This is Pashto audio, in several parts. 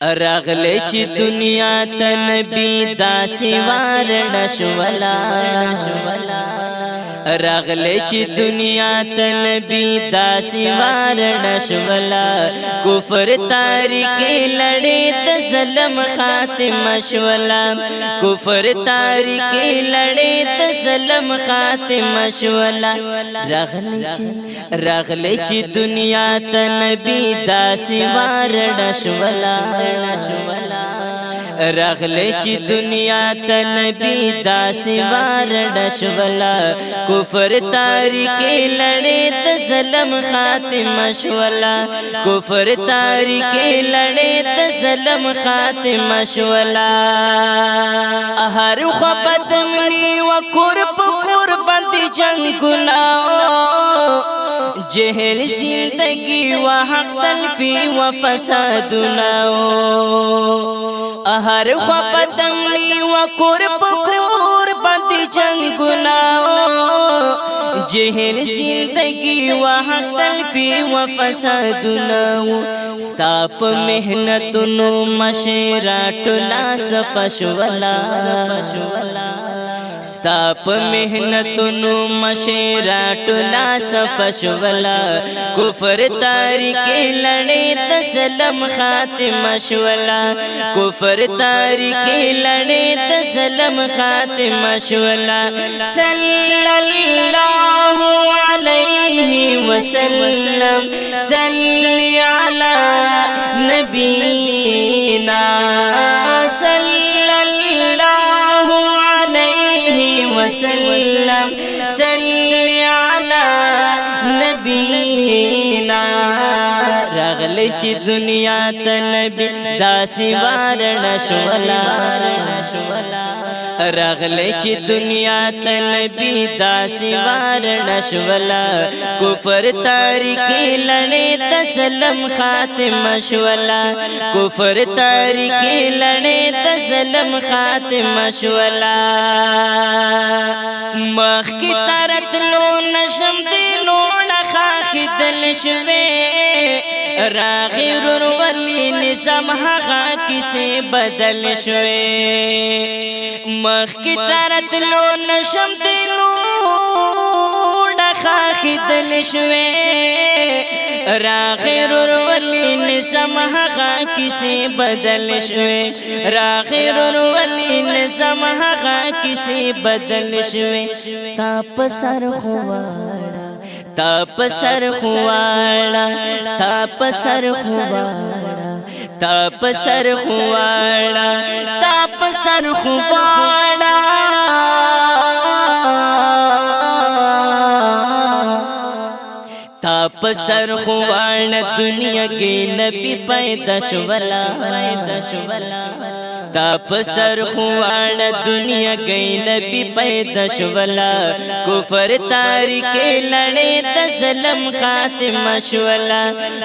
راغلی چې دنیا ته نبی داسې وار نشولا راغلی چې دنیا ته نبی داسې وار نشولا کفر تاریکی لړې د ظلم خاتمه شولا کفر تاریکی لړې د ظلم خاتمه شولا راغلی چې دنیا ته نبی داسې وار نشولا راغلی چې دنیا ته نبی داسې وار نشولا کفر تاریکی لړې د ظلم خاتمه شولا کفر تاریکی لړې د ظلم خاتمه شولا هر خوا بدمنی و کور په کور باندې جنگونه جهل زندگی و حق تلفی و فسادنا هر خوا بدمنی و کور په کور باندې جنگونه جهل زندگی و حق تلفی و فسادنا ستا په محنتونو مشرا ټولا سپشولا ستا په محنتونو مشرا ټولا سپشولا کفر تاریکی لړې د ظلم خاتمه شولا کفر تاریکی لړې د ظلم خاتمه شولا صلی الله علیه وسلم صلی علی نبینا صلی الله وسلم صلی علی نبینا راغلی چې دنیا ته نبی داسې وار نشولا راغلی چې دنیا ته نبی داسې وار نشولا کفر تاریکی لړې د ظلم خاتمه شولا کفر تاریکی لړې د ظلم خاتمه شولا مخکی ترتلو نشم دینو نخاخی دل شوی راغیر ولی نظام حقا کسی بدل شوی مخکی ترتلو نشم دینو نخاخی دل شوی راغیر ولی نظام حقا کسی بدل شوی راغیر ولی نظام حقا کسی بدل شوی تا پسر خواڑا تا پسر خواڑا تا پسر خواڑا تا پسر خواڑا تا پسر خواڑا تا پسر خوان دنیا کی نبی پیدا شولا تا پسر خوان دنیا کی نبی پیدا شولا کفر تاریکی لړې د ظلم خاتمه شولا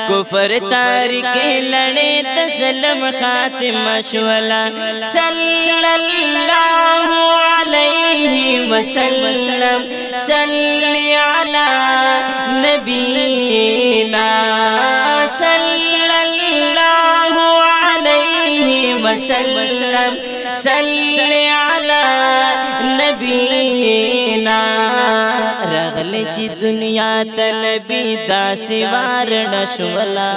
کفر تاریکی لړې د ظلم خاتمه شولا صلی الله علیه وسلم صلی علی نبینا صلی اللہ علیہ وسلم صلی علی نبینا راغلی چې دنیا ته نبی داسې وار نشولا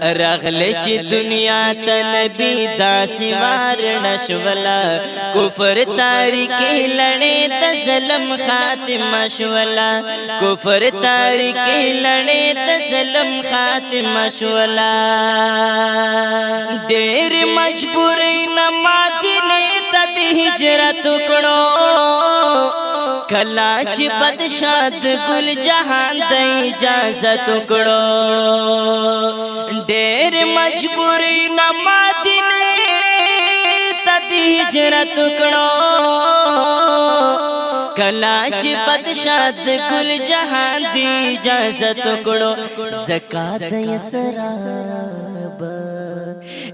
راغلی چې دنیا ته نبی داسې وار نشولا کفر تاریکی لړې د ظلم خاتمه شولا کفر تاریکی لړې د ظلم خاتمه شولا ډېر مجبورې نه مدینې ته د هجرت کړو کلا چې بدشاد گل جهان د اجازت کړو ډېر مجبورې نه مدینې ته د هجرت کړو کلا چې بدشاد گل جهان د اجازت کړو زکات یسراب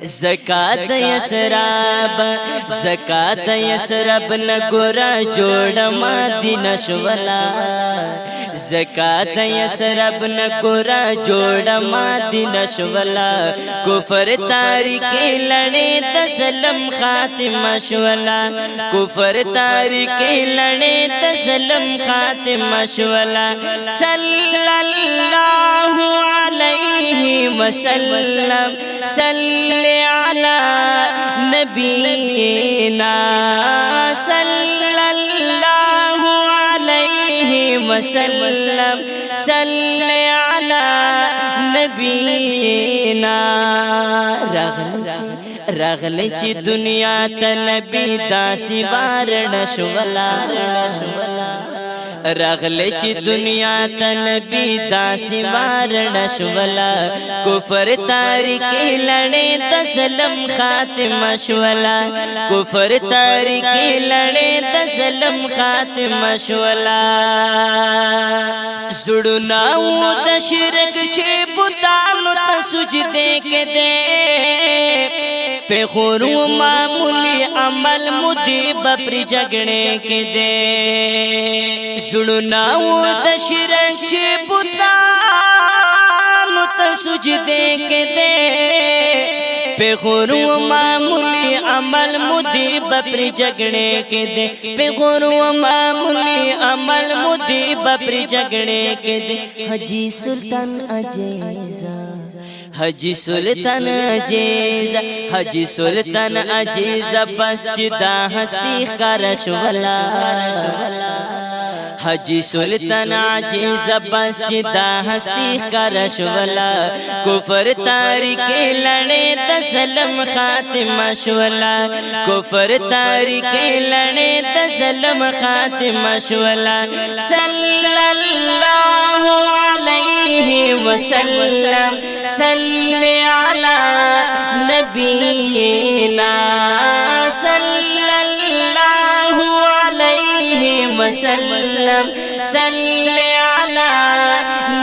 زکات یسراب زکات یسراب نګورا جوړ مدینه شولا زکات یسرب نګورا جوړ ما دین شولا کفر تاریک لړې تسلم خاتمه شولا کفر تاریک لړې تسلم خاتمه شولا صلی الله علیه وسلم صلی علی نبینا صلی الله علیه وسلم صلی علی نبینا رغلی چی دنیا تا نبی داسی وارن شولا رغلی چی دنیا تا نبی داسی وارن شولا کفر تاریکی لڑے تسلم خاتم شولا کفر تاریکی لڑے تسلم خاتم شولا زڑناو دا شرک چی بطانو تا سجدے کے دے پیغورو معمولی عمل مدی بپری جگڑے کے دے زڑناو دا شرک چی بطانو تا سجدے کے دے پیغورو معمولی عمل مدی بپری جگڑے کے دے پیغورو معمولی عمل مدی بپری جگڑے کے دے حجی سلطان عجیزہ حجی سلطان عجیزہ حجی سلطان عجیزہ بس چدا ہستی خارش والا حجی سلطان عجیزہ بس چدا ہستی خارش والا کفر تاریک لڑے تسلم خاتمہ شولا کفر تاریک لڑے تسلم خاتمہ شولا صلی اللہ علیہ وسلم صلی علی نبینا صلی اللہ علیہ وسلم صلی علی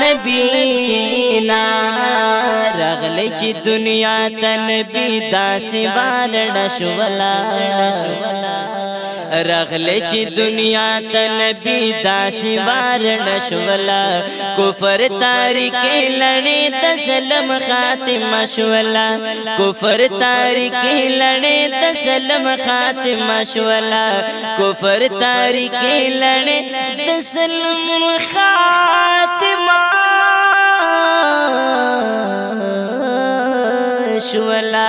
نبینا رغلی چی دنیا تا نبی داسی وارن شولا رغلی چی دنیا تا نبی داسی وارن شولا کفر تاریک لڑے تسلم خاتم شولا کفر تاریک لڑے تسلم خاتم شولا کفر تاریک لڑے تسلم خاتم شولا